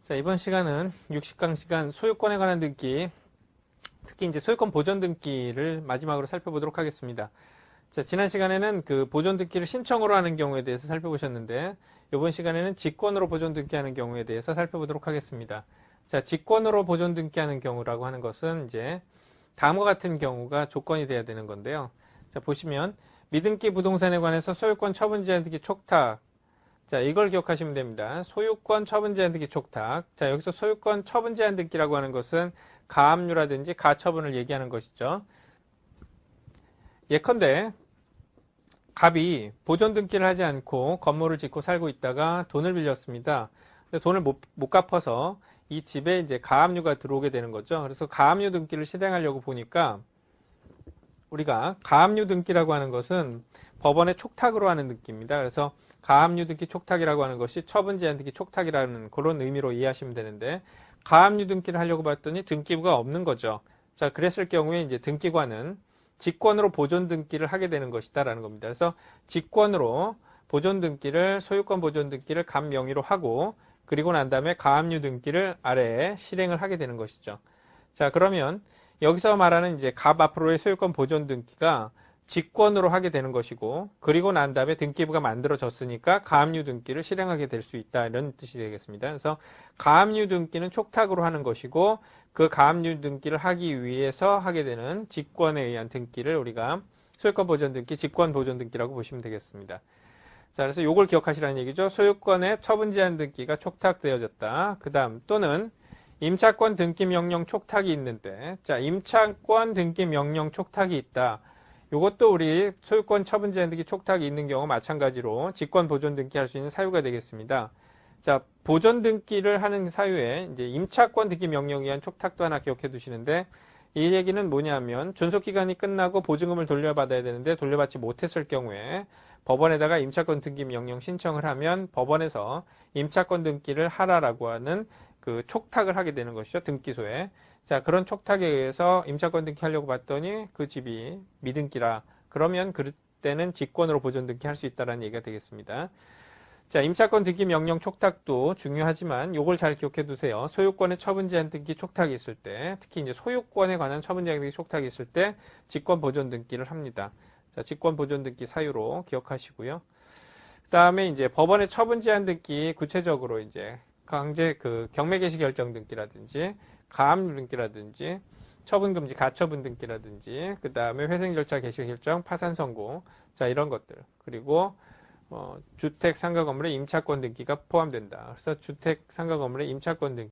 자, 이번 시간은 60강시간 소유권에 관한 등기, 특히 이제 소유권 보존 등기를 마지막으로 살펴보도록 하겠습니다. 자, 지난 시간에는 그 보존 등기를 신청으로 하는 경우에 대해서 살펴보셨는데, 이번 시간에는 직권으로 보존 등기하는 경우에 대해서 살펴보도록 하겠습니다. 자, 직권으로 보존 등기하는 경우라고 하는 것은 이제 다음과 같은 경우가 조건이 돼야 되는 건데요. 자, 보시면 미등기 부동산에 관해서 소유권 처분 제한 등기 촉탁. 자, 이걸 기억하시면 됩니다. 소유권 처분 제한 등기 촉탁. 자, 여기서 소유권 처분 제한 등기라고 하는 것은 가압류라든지 가처분을 얘기하는 것이죠. 예컨대 갑이 보존 등기를 하지 않고 건물을 짓고 살고 있다가 돈을 빌렸습니다. 근데 돈을 못 갚아서 이 집에 이제 가압류가 들어오게 되는 거죠. 그래서 가압류 등기를 실행하려고 보니까 우리가 가압류 등기라고 하는 것은 법원의 촉탁으로 하는 등기입니다. 그래서 가압류 등기 촉탁이라고 하는 것이 처분 제한 등기 촉탁이라는 그런 의미로 이해하시면 되는데, 가압류 등기를 하려고 봤더니 등기부가 없는 거죠. 자, 그랬을 경우에 이제 등기관은 직권으로 보존 등기를 하게 되는 것이다라는 겁니다. 그래서 직권으로 보존 등기를, 소유권 보존 등기를 갑 명의로 하고, 그리고 난 다음에 가압류 등기를 아래에 실행을 하게 되는 것이죠. 자, 그러면 여기서 말하는 이제 갑 앞으로의 소유권 보존 등기가 직권으로 하게 되는 것이고, 그리고 난 다음에 등기부가 만들어졌으니까 가압류 등기를 실행하게 될 수 있다, 이런 뜻이 되겠습니다. 그래서 가압류 등기는 촉탁으로 하는 것이고, 그 가압류 등기를 하기 위해서 하게 되는 직권에 의한 등기를 우리가 소유권 보존 등기, 직권 보존 등기라고 보시면 되겠습니다. 자, 그래서 요걸 기억하시라는 얘기죠. 소유권의 처분 제한 등기가 촉탁되어졌다. 그 다음 또는 임차권 등기 명령 촉탁이 있는데, 자, 임차권 등기 명령 촉탁이 있다. 이것도 우리 소유권 처분 제한 등기 촉탁이 있는 경우 마찬가지로 직권 보존 등기 할 수 있는 사유가 되겠습니다. 자, 보존 등기를 하는 사유에 이제 임차권 등기 명령에 의한 촉탁도 하나 기억해 두시는데, 이 얘기는 뭐냐면 존속 기간이 끝나고 보증금을 돌려받아야 되는데 돌려받지 못했을 경우에 법원에다가 임차권 등기 명령 신청을 하면 법원에서 임차권 등기를 하라라고 하는 그 촉탁을 하게 되는 것이죠. 등기소에. 자, 그런 촉탁에 의해서 임차권 등기하려고 봤더니 그 집이 미등기라. 그러면 그때는 직권으로 보존 등기할 수 있다는 얘기가 되겠습니다. 자, 임차권 등기 명령 촉탁도 중요하지만 요걸 잘 기억해 두세요. 소유권의 처분 제한 등기 촉탁이 있을 때, 특히 이제 소유권에 관한 처분 제한 등기 촉탁이 있을 때 직권 보존 등기를 합니다. 자, 직권 보존 등기 사유로 기억하시고요. 그다음에 이제 법원의 처분 제한 등기, 구체적으로 이제 경매 개시 결정 등기라든지 가압류 등기라든지 처분 금지 가처분 등기라든지, 그다음에 회생 절차 개시 결정 파산 선고, 자, 이런 것들, 그리고 주택 상가 건물의 임차권 등기가 포함된다. 그래서 주택 상가 건물의 임차권 등기,